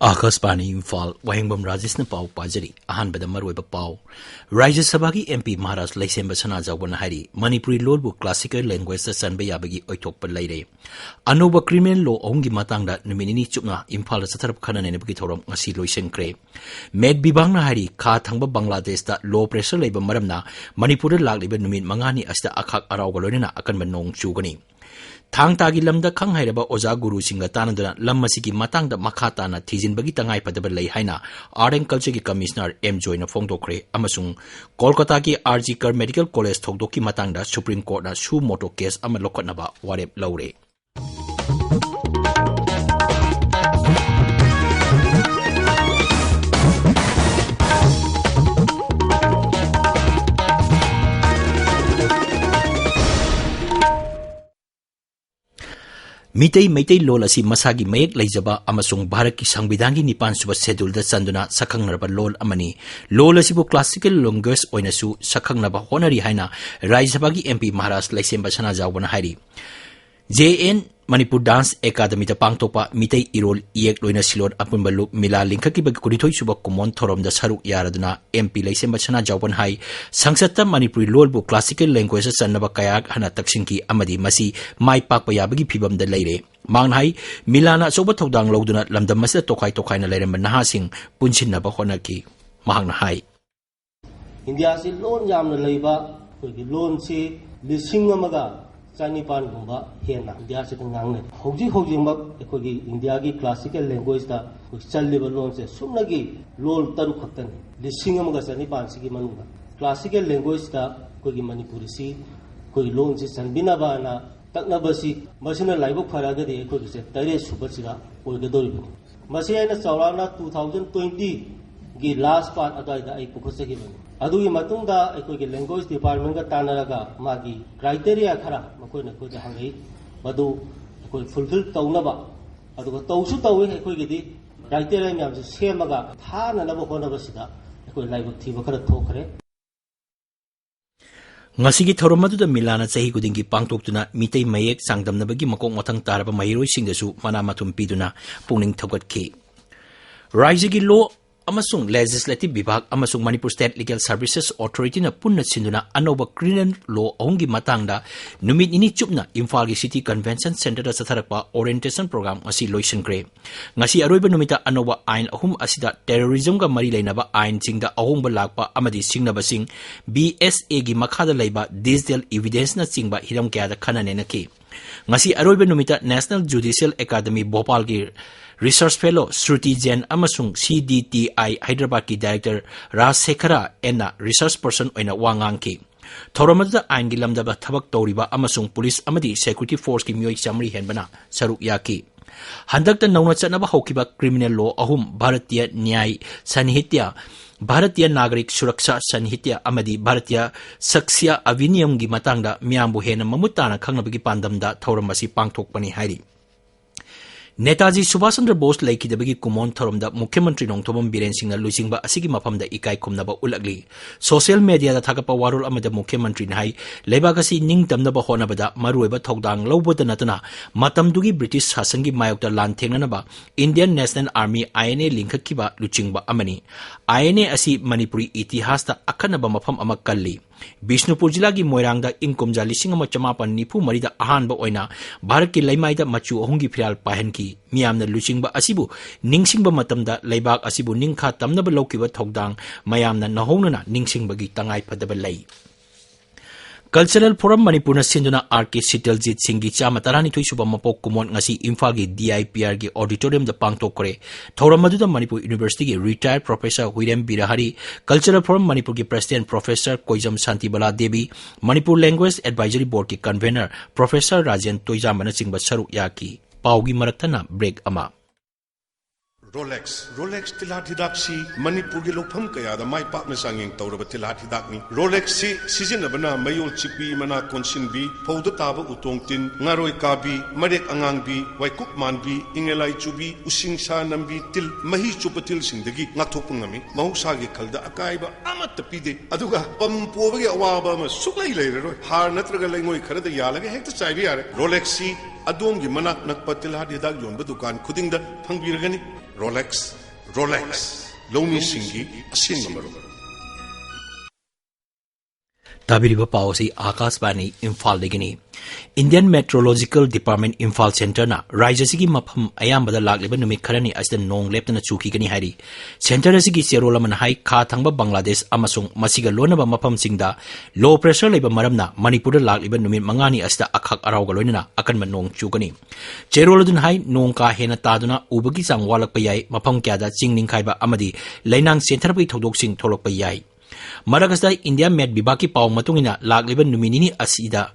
आकाशवाणी इम्फाल वहेंगबम राजेश ने पाव पाजरी अहानबद मरुइबा पाव राज्य सभा की एमपी महाराज लैसेंब सनाजावन हारी मणिपुरी लोलबु क्लासिकल लैंग्वेज संबे याबगी ओइथोकप लैरे अनोब क्रिमिनल लॉ ओंगी मातांगदा नुमिनिनी चुपना इम्फाल सथरप खननेबगी थौरम ngasi लोइसेंख्रे मेद बिबांगना हारी खा थंगबा बांग्लादेश दा लो प्रेशर लेबा मरमना मणिपुर लागिबा नुमित मंगानी असदा अखाक अरावगा लोइना अकनबा नोंग चुगनी थांग तागी लमदा खंग हाइरबा ओजा गुरु सिंगा तानदना लम्मसी की मतांगदा मखा ताना थीजिनबगी तंगाई पदबा लै हाइना आर्ट एंड कल्चर की कमिश्नर एम जोइना फोंदोखरे अमसुंग कोलकाता की आरजी कर मेडिकल कॉलेज थौदोकी मतांगदा सुप्रीम कोर्ट ना सु मोटो केस अमा लोखनबा वारेप लौरे मितई मैतई लोल असी मसागी मयेक लैजबा अमसुंग भारत की संविधान की 9 सुबह शेड्यूल दा चंदुना सखंगनरबा लोल अमनी लोल असिबु क्लासिकल लैंग्वेज ओइनसु सखंगनबा होनरी हाइना राज्य सभा की एमपी महाराज लैसेंबा सनाजावना हाइरी JN Manipur dance academy पांगतोपा मितई इरोल इयेक लोइना Ceylon अपुनबलु मिला लिंखकी बग कुनिथोई सुबह कुमोन थोरम दा सरुक यारदना एमपी लैसेंबा सनाजावन हाई संसद मणिपुरी लोलबु क्लासिकल लैंग्वेज चन्नबा कयाक हना तक्सिंकी अमदी मसी माई पाकपा याबगी फिबम दा लैरे मांगना हाई मिलाना अचौबा थौदांग लौदुना लमदम मसिदा तोखाई तोखाइना लैरंबा नहासिंग पुनसिनबा होनकी मांगना हाई इंडिया से लोन यामना लैबा कोई लोन से लिसिंग अमगा चाइनीपान गुंबा हेना इंडिया से तंगांगने होजी होजी मक एकोगी इंडिया की क्लासिकल लैंग्वेज दा चल्लिबा लोन से सुमनगी लोल तरु खतने लिसिंग अमगा चाइनीपान सिगी मनुगा क्लासिकल लैंग्वेज दा कोई मणिपुरी सी कोई लोन से संबिनाबा ना तकनबसी मसिना लाइबो फरागदे एकोगी से तरे सुबसिगा ओइगदोरिबनि मसी आइना चौराना 2020 की लास्ट पार्ट अदाइदा आई पुखसगिबनि अदुगी मतुंगा एकोगी लैंग्वेज डिपार्टमेंट का तानरगा मागी क्राइटेरिया खरा मकोइना कोइ हंगई मदु कोइ फुलफिल तौनबा अदुगा तौसु तौवे एकोगी क्राइटेरिया म्याम से सेमगा थाननबा होनबसिदा एकोइ लाइबक थीबा खरा थोखरे ngasi thorom adu da milana chahi gudingi pangtokduna mitei mayek sangdamnabagi makok mathang taraba mahiroi singdasu mana mathum piduna pungning thogatki raijagi law amasung legislative vibhag amasung manipur state legal services authority na punna sinduna anoba criminal law ahungi matangda numit ini chupna imphal gi city convention center da satharakpa orientation program asi loisankre ngasi aroiba numita anoba ain ahum asida terrorism ga mari leinaba ain chingda ahungba lakpa amadi singnaba sing BSA gi makhada leiba digital evidence na chingba hiram kya da khanane na ki ngasi aroiba numita national judicial academy bhopal gi Research Fellow Shruti Jain amasung CDTI Hyderabad ki Director Rasekhara enna Research Person oina wangang ki thoramada aingi lamdaba thabak toriba amasung police amadi security force ki miyoi chamri henbana saruk yaki handakta nauna chanaba hokiba criminal law ahum Bharatiya Nyay Sanhitya Bharatiya Nagarik Suraksha Sanhitya amadi Bharatiya Saksya Aviniyam gi matangda miyambu hena mamutana khangnabagi pandamda thoramasi pangthokpani hairi Netaji Subhash Chandra Bose लेखिदबगी कुमोन थरमदा मुख्यमंत्री नोंथोबम बीरेन सिंह लुसिंगबा असिगी मफमदा इकाई खुमनबा उलगली social media दा थागपा वारोल अमदा मुख्यमंत्री नाई लेबागसी निंग तमनबा होनबदा मरुएबा थौदांग लौबदा नतना मतमदुगी ब्रिटिश शासनगी मायोक्ता लान थेंगनबा इंडियन नेशनल आर्मी INA लिंखकिबा लुचिंगबा अमनी INA असि मणिपुरी इतिहासता अखनबा मफम अमा कल्ली बिष्णुपुर जिला की मोइरांगदा इंकुमजा 1994 अहानबा ओइना भारत की लैमाइदा मचु अहुंगी फिराल पाहन की मियामना लुचिंगबा असिबु निंगसिंगबा मतमदा लैबाक असिबु निंखा तमनबा लौकिबा थौदांग मयामना नहोंगना निंगसिंगबगी तंगाई फदबा लै Cultural Forum Manipur Sinduna RK Sitaljit Singhi Chama Tarani Tuisuba Mapok Kumon ngasi Imphal gi DIPR gi auditorium da pangtokre Thoramadu da Manipur University gi retired Professor Huirem Birahari Cultural Forum Manipur gi President Professor Koijam Santibala Devi Manipur Language Advisory Board ki Convener Professor Rajan Toijamana Singba Saru Yaki Paugi Maraktana break ama Rolex tilat hidak si Manipur gi lokpham kaya da mai pak na sanging tawraba tilat hidak ni Rolex si season bana mayol chikbi mana konsin bi fawda taba utong tin ngaroi kabi marek angang bi waikup man bi ingelai chubi using sa nambi til mahi chupatil sindagi ngathopung ngami mahusha gi khalda akaiba amat pide aduga pampo gi awaba ma suklai leiroi har natraga lengoi kharada yalaga hekta chaibi yare Rolex si adom gi manak nakpa tilat hidak yonba dukan khudingda phangbiragani Rolex, Lomi Singi, Asin Mamaru. tabiriba pawsi akasbani imphal degini Indian Meteorological Department Imphal Center na raija sigi mapham ayambada lagliba numit kharani asda nong leptana chuki gani hari center asigi cherola man hai kha thangba Bangladesh amasung masiga lonaba mapham singda low pressure leba maramna Manipur lagliba numit mangani asda akhak arau ga loinana akanma nong chugani cherola dun hai nong ka hena taduna ubagi sang walak payai mapham kya da chingning khaiba amadi lainang center pai thodok sing tholok payai Maragasda India Met Bibaki Pau Matungina Lagliban Numinini Asida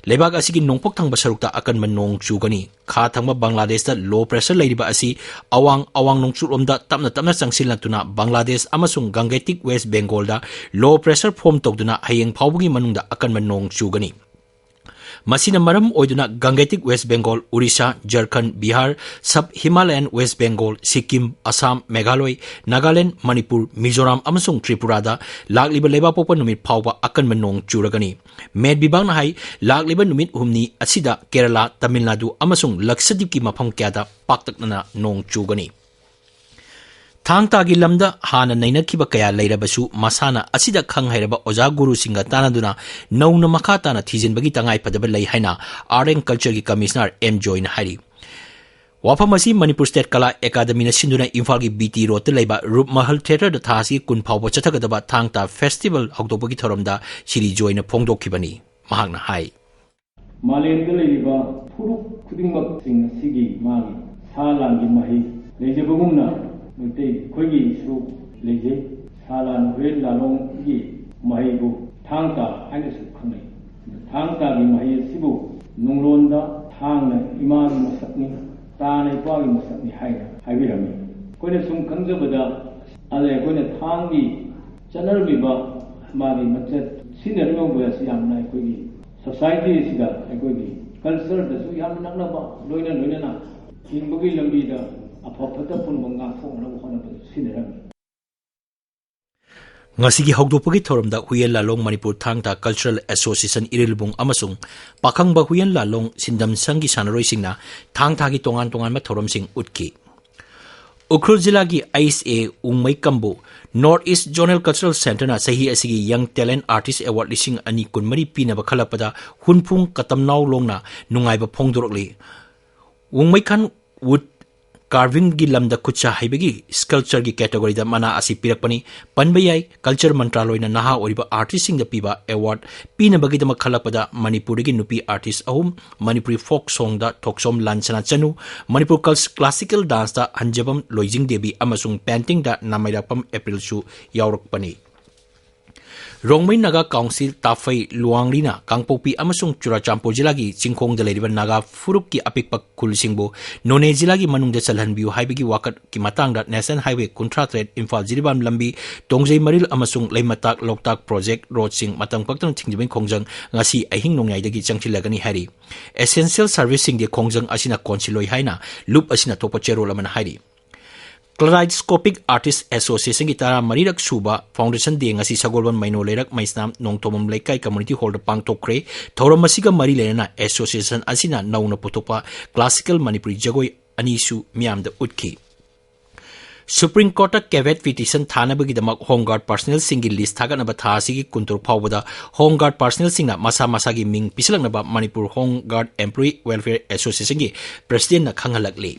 Lebag Asiki Nongpok Tang Basarukta Akan Manong Chugani Kha Thangba Bangladesh da low pressure Ladiba Asi Awang Nong Chulomda Tamna Sangsil Natuna Bangladesh Amasung Gangetic West Bengal da low pressure form Togduna Hayeng Paubugi Manungda Akan Manong Chugani Masina maram oiduna Gangetic West Bengal, Orissa, Jharkhand, Bihar, Sub-Himalayan West Bengal, Sikkim, Assam, Meghalaya, Nagaland, Manipur, Mizoram, amasung Tripura da lagliba leba popa numit phawba akan manong churagani. Med bibang na hai lagliba numit humni asida Kerala, Tamil Nadu amasung Lakshadweep ki mafam kyada paktakna nong chugani. Thang tagi lamda hana nainakhiba kaya leirabasu masana asida khang hairaba oja guru singa tanaduna nauna makata na thijinbagi tangai padaba lei haina art and culture ki commissioner M Join hari wafamasi Manipur State Kala Academy na sinduna Imphal gi BT Road te leiba Rup Mahal Theater da thasi kun phawbo chathagadaba thangta festival hokdopagi thoromda Shri Join phongdokhibani mahakna hai Malayanda leiba phuruk khudingmak sing sigi magi salangi mahi leijabugumna Mungkin koi su lege salan vel lalong gi mahibu thangta ane su khamai thangta gi mahi sibu nungronda thangna iman masakni tane pagi masakni haina haibirami koine sum kangjabada ale koine thangi chanar biba magi machat siner no boya siam nai koi society sida koi culture da su yam nakna ba loina na hingbugi lambi da Ngasigi hokdopagi thoromda Huyen Lalong Manipur Thangta Cultural Association Irilbung amasung pakhangba Huyen Lalong Sindam Sangi Sanaroi singna thangthagi tongan ma thorom sing utki Ukhrul Jilla gi ISA Ungmai Kambu North East Zonal Cultural Center na sahi asigi Young Talent Artist Award lising ani kunmari pinaba khalapada hunphung katamnaw longna nungaiba phongdorokli Ungmai Khan wood Carving gi lamda kucha haibagi sculpture gi category da mana asi pirakpani panbayai culture mantraloy na naha oriba artist sing da piba award pina bagi da makhalakpada Manipur gi nupi artist ahum Manipuri folk song da thoksom Lansana Chanu Manipur classical dance da Hanjabam Loijing Devi amasung painting da Namairapam April su yaurakpani Rongmai Naga Council Tafai Luangrina Kangpopi amasung Churachandpur Jilla gi Chingkhong da leiriba Naga Furuk ki apikpak khulsingbu None Jilla gi manungda chalhanbiu haibagi wakat ki matangda National Highway Kuntra Thread Imphal Jiribam lambi Tongjai Maril amasung Leimatak Loktak Project Road sing matang paktang thingjibin khongjang ngasi ahing nongyai changchilagani hari Essential Service sing de khongjang asina konsiloi haina loop asina topa cherol aman hari Kaleidoscopic Artists Association Gitara Marirak Suba Foundation de ngasi Sagolban Maino Lerak Maisnam Nongtomam Laikai Community Hall da pangtokre thoram masiga mari lena association asina nauna putopa classical Manipuri jagoi anisu miam da utki Supreme Court caveat petition thanabagi damak Home Guard personnel singi list thaganaba thasigi kuntur phawbada Home Guard personnel singna masa gi ming pisalaknaba Manipur Home Guard Employee Welfare Association gi president na khangalakli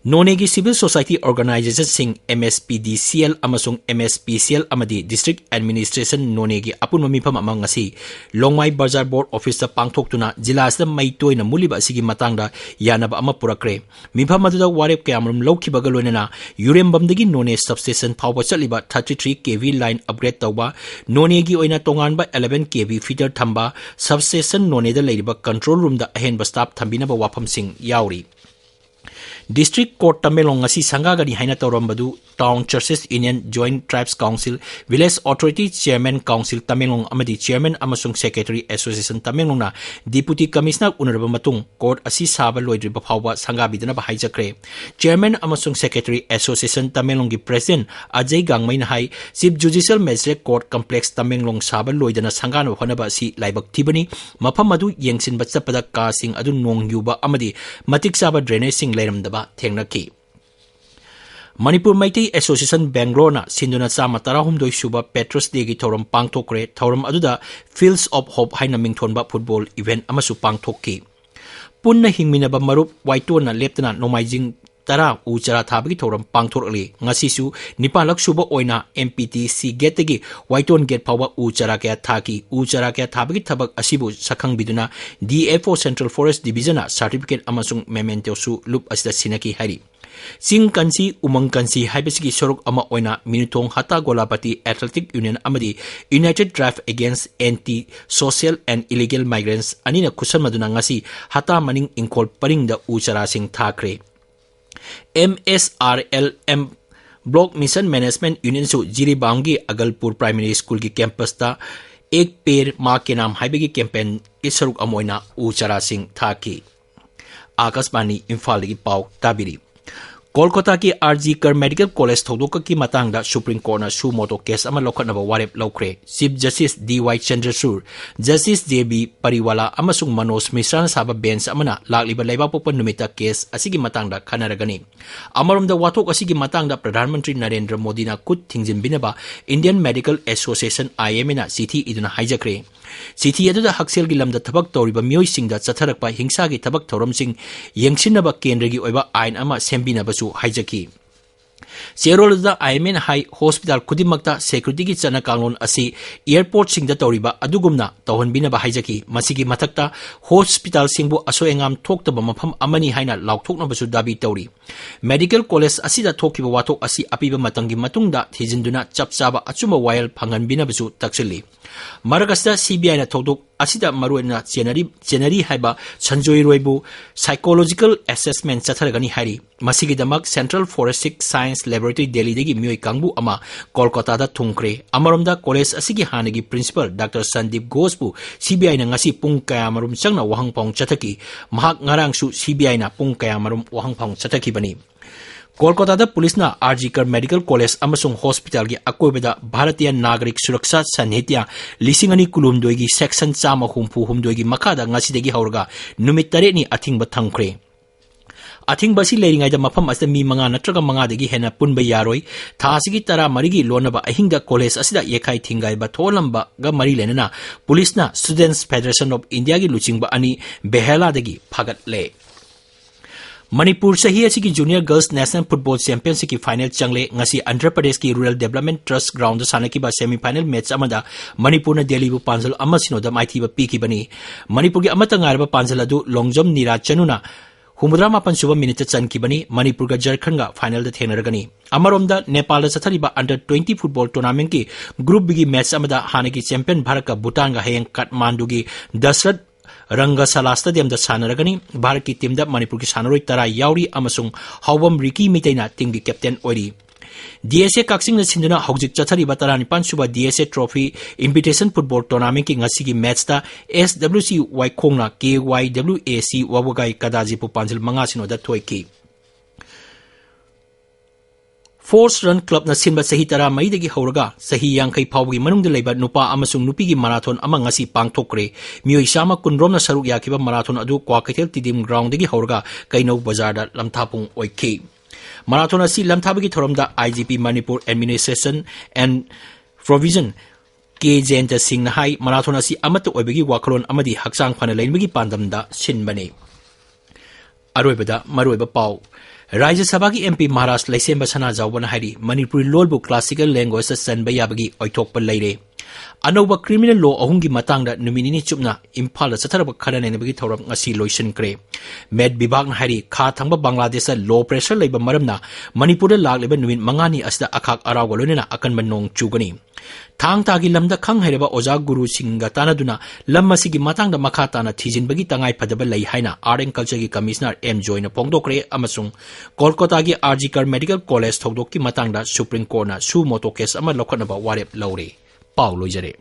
Nonegi Civil Society Organization sing MSPDCL amasung MSPCL amadi District Administration Nonegi apun mamipam amang ngasi Longmai Bazaar Board Office pangthoktuna jila asda maitoi na muliba asigi matangda yanaba ama purakre mipam aduda warep kayamrum lokhibaga loinana Yurembamdagi None substation phawba chaliba 33 kV line upgrade tawba Nonegi oina tonganba 11 kV feeder thamba substation None da leiriba control room da ahenba staff thambinaba wafam sing yauri District Court Tamelong ngasi sangagani haina tawrambadu Town Churches Union Joint Tribes Council Village Authority Chairman Council Tamelong amadi Chairman amasung Secretary Association Tamelong na Deputy Commissioner unaraba matung court asi saba loidriba phawba sangabidana ba haijakre Chairman amasung Secretary Association Tamelong gi President Ajay Gangmai na hai Chief Judicial Magistrate Court Complex Tamelong saba loidana sangana honaba si laibak thibani mafam adu yengsinba chapada ka sing adu nong yuba amadi matik saba drainage sing leiramdaba thengnaki Manipur Maiti Association Bangalore na sinduna sama tarahumdoi suba Petrus Day gi thoram pangthokre thoram aduda Fields of Hope haina mingthonba football event amasu pangthokki punna hingminaba marup waito na leptana nomaijing tara uchara thabagi thoram pangthorli ngasisu nipalak suba oina MPTC gate gi waiton gate phawa uchara kya thaki uchara kya thabagi thabak asibu sakhang biduna DFO Central Forest Division na certificate amasung memento su loop asda sinaki hari Sing kansi umang kansi haibisigi sorok ama oina minutong hata golapati Athletic Union amadi United Drive Against Anti-Social and Illegal Migrants anina kusan maduna ngasi hata maning ingkol paring da uchara sing thakre MSRLM Block Mission Management Union su Jiribangi Agalpur Primary School ki campus ta ek per ma ke naam haibigi campaign isaruk amoina uchara sing thaki Akasbani Imphal gi pau tabiri Kolkata ki RG Kar Medical College thodoka ki matangda Supreme Court na su moto case ama lokhatnaba warep lokre Chief Justice DY Chandrasur Justice JB Pariwala amasung Manoj Mishra saba bench amana lakliba leibapokpa numita case asigi matangda khanaragani amaromda wathok asigi matangda Pradhan Mantri Narendra Modi na kut thingjinbinaba Indian Medical Association IMA na sithi iduna haijakre Sithi aduda haksel gi lamda thabak toriba mioi singda chatharakpa hingsa gi thabak thorom sing yengsinaba kendra gi oiba ain ama sembinaba su haijaki Serolda IMN High Hospital Kudimakta Security ki chana kanglon asi airport singda toriba adugumna tawhanbina ba haijaki masigi mathakta hospital singbu asoengam thoktaba mafam amani haina laukthokna basu dabi tori Medical College asida thokiba wathok asi apiba matangi matungda thijinduna chapchaba achuma wire phanganbina basu taksili Maragasta CBI na thodok asida maruena January haiba Sanjoy Roibu psychological assessment chatharagani hari masigi damak Central Forensic Science Laboratory Delhi degi mioi kangbu ama Kolkata da thungkre amaromda college asigi hanagi principal Dr. Sandeep Ghosbu CBI na ngasi pung kaya marum changna wahangpong chathaki mahak ngarang su CBI na pung kaya marum wahangpong chathaki bani Kolkata da police na RG Kar Medical College amasung hospital gi akoibada Bharatiya Nagarik Suraksha Sanhitya lisingani kulumdoi gi section chama humpu humdoi gi makada ngasidegi haurga numit tare ni athingba thangkre Athing basi leiringai da mafam asda mi manga natraga manga degi hena punba yaroi thasigi tara marigi lonaba ahinga college asida yekai thingai ba tholamba ga mari lenana police na Students Federation of India gi luchingba ani behela degi phagat le Manipur sahi asigi Junior Girls National Football Championship ki final changle ngasi Andhra Pradesh ki Rural Development Trust Ground sanaki ba semi final match amada Manipur na Delhi bu panjal amasino da maiti ba piki bani Manipur gi amata ngarba panjal adu longjam nira chanuna Humudra mapan suba minute chanki bani Manipur ga Jharkhand ga final da thenaragani amaromda Nepal da chathariba under 20 football tournament ki group B gi match amada hanaki champion Bharat ka Bhutan ga hayeng Kathmandu gi Dasrat Rangasala Stadium da sanaragani Bharat ki team da Manipur ki sanaroi tara yauri amasung Hawam Riki Mitaina team gi captain ori DSA Kaksing na sinduna haujik chathari batarani pansuba DSA Trophy Invitation Football Tournament ki ngasi ki match ta SWC Waikhong na KYWAC Wawagai Kadaji pu panjil manga sino da thoiki Force Run Club na sinba sahi tara mai degi hauraga sahi yangkai phawgi manung de leiba nupa amasung nupi gi marathon ama ngasi pangthokre mioi sama kunrom na saruk yakiba marathon adu Kwaketel Tidim ground degi hauraga Kainau Bazar da lamthapung oiki Marathon asi lamthabagi thoramda IGP Manipur Administration and Provision K Jenta Singh na hai marathon asi amata oibagi wakalon amadi haksang phana leinbagi pandamda sinbani Aroibada maroiba pau Rajya Sabha ki MP Maharashtra Laisemba Sana Jawbana hari Manipuri lolbu classical language sa sanba yabagi oithokpa leire Anoba criminal law ahungi matangda numinini chupna Imphal chatharaba kharane nabagi thoram ngasi loisin kre Med Bibag na hari kha thangba Bangladesh low pressure leiba maramna Manipur lagleba numin mangani asda akhak araw golonena akanba nong chugani Thang Tagi lambda खंग हैरबा ओजा गुरु सिंगा तानादुना lump असिगी मतंगदा मखा ताना थिजिनबगी तंगाई फदबा लई हाइना art and culture की commissioner M जॉयना पोंगदोक्रे अमसुंग Kolkata की RG Kar medical college थौदोक की मतंगदा supreme court ना सु मोटो केस अमा लखनबा वारेप लौरे पाउ लोइजरे।